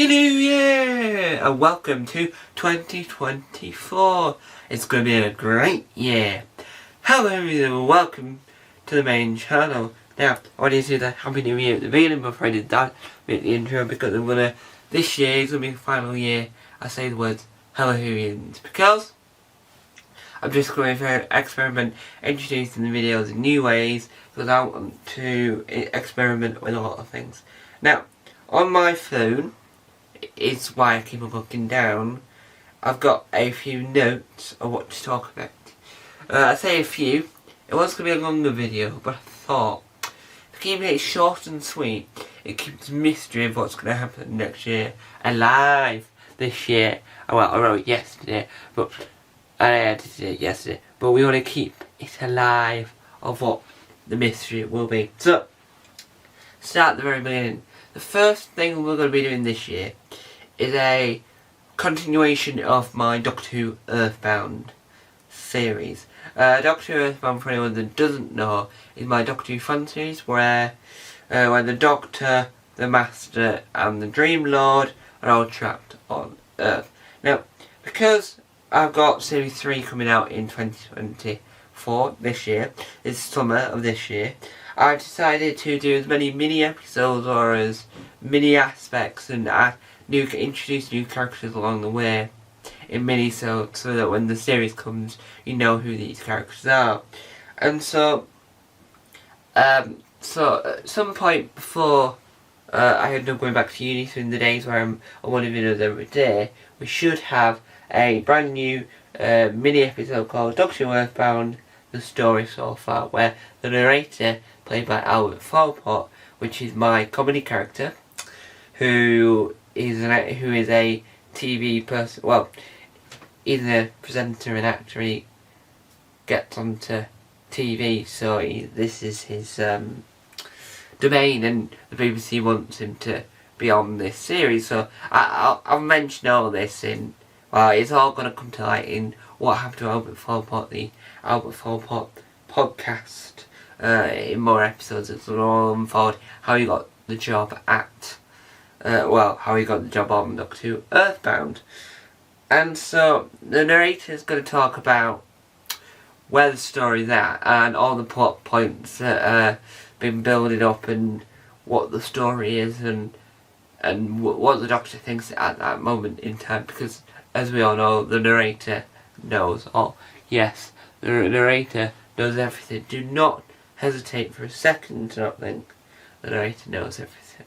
Happy New Year! And welcome to 2024. It's going to be a great year. Hello everyone, welcome to the main channel. Now, I want to do the Happy New Year at the beginning before I did that with the intro, because this year is going to be the final year I say the words Hello Hoovians, because I'm just going to experiment introducing the videos in new ways, because I want to experiment with a lot of things. Now, on my phone, is why I keep on looking down, I've got a few notes of what to talk about. I say a few. It was going to be a longer video, but I thought, if keeping it short and sweet, it keeps the mystery of what's going to happen next year alive this year. Well, I wrote it yesterday, but I edited it yesterday, but we want to keep it alive of what the mystery will be. So, start at the very beginning. The first thing we're going to be doing this year is a continuation of my Doctor Who Earthbound series. Doctor Who Earthbound, for anyone that doesn't know, is my Doctor Who fan series where the Doctor, the Master and the Dream Lord are all trapped on Earth. Now, because I've got Series 3 coming out in 2024, this year, it's summer of this year, I decided to do as many mini episodes or as mini aspects and introduce new characters along the way in mini-sodes, so that when the series comes you know who these characters are. And so at some point before I end up going back to uni, so in the days where I'm on one videos every day, we should have a brand new mini episode called Doctor Who Earthbound, The Story So Far, where the narrator, played by Albert Philpott, which is my comedy character, who is a TV person. Well, he's a presenter and actor. He gets onto TV, so this is his domain, and the BBC wants him to be on this series. So I'll mention all this in. Well, it's all going to come to light in What Happened to Albert Philpott, the Albert Philpott podcast. In more episodes, it's all unfold how he got the job at, how he got the job on Doctor Who Earthbound. And so the narrator is going to talk about where the story's at and all the plot points that have been building up and what the story is and what the Doctor thinks at that moment in time, because as we all know, the narrator knows all. Yes, the narrator knows everything. Do not hesitate for a second to not think the narrator knows everything.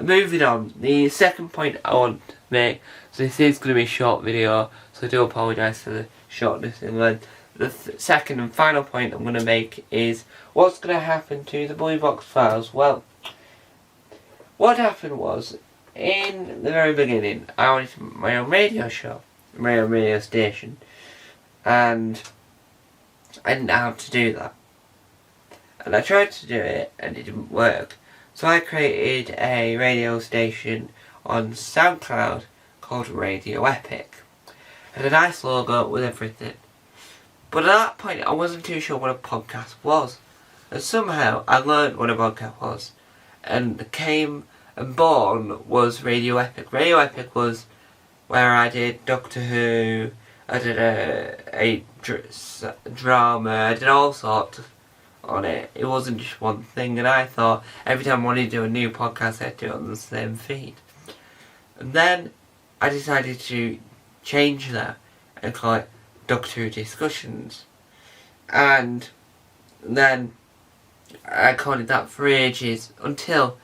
Moving on, the second point I want to make, so this is going to be a short video, so I do apologise for the shortness in length. The second and final point I'm going to make is what's going to happen to the Blue Box Files. Well, what happened was, in the very beginning, I wanted my own radio show, my own radio station, and I didn't know how to do that. And I tried to do it and it didn't work. So I created a radio station on SoundCloud called Radio Epic. It had a nice logo with everything. But at that point I wasn't too sure what a podcast was. And somehow I learned what a podcast was. And came and born was Radio Epic. Radio Epic was where I did Doctor Who, I did a drama, I did all sorts on it. It wasn't just one thing, and I thought every time I wanted to do a new podcast I'd do it on the same feed. And then I decided to change that and call it Doctor Who Discussions. And then I called it that for ages until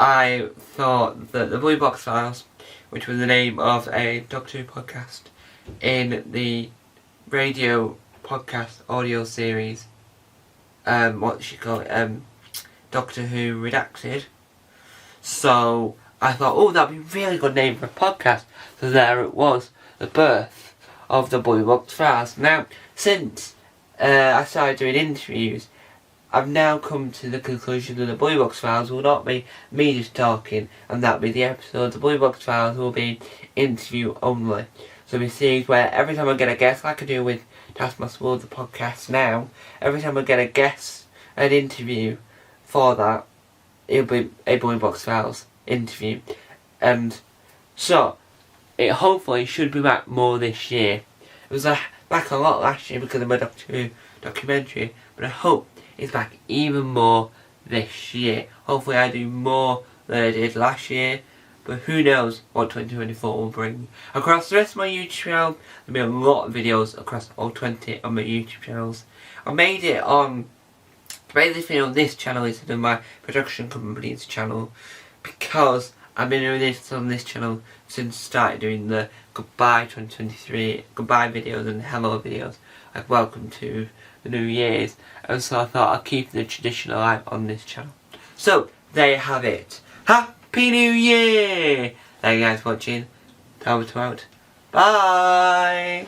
I thought that the Blue Box Files, which was the name of a Doctor Who podcast in the radio podcast audio series, Doctor Who Redacted. So I thought, oh, that'd be a really good name for a podcast. So there it was, the birth of the Blue Box Files. Now, since I started doing interviews, I've now come to the conclusion that the Blue Box Files will not be me just talking, and that'll be the episode. The Blue Box Files will be interview only. So it'll be a series where every time I get a guest, like I do with Taskmaster World, the podcast now, every time I get a guest, an interview for that, it'll be a Blue Box Files interview. And So it hopefully should be back more this year. It was back a lot last year because of my Doctor Who documentary, but I hope it's back even more this year. Hopefully I do more than I did last year, but who knows what 2024 will bring. Across the rest of my YouTube channel, there'll be a lot of videos across all 20 of my YouTube channels. I made it on, basically on this channel instead of my production company's channel, because I've been doing this on this channel since I started doing the goodbye 2023, goodbye videos and hello videos, like welcome to the New Year's, and so I thought I'd keep the tradition alive on this channel. So, there you have it. Happy New Year! Thank you guys for watching. Over to out. Bye!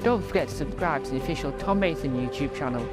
Don't forget to subscribe to the official Tom Mason YouTube channel.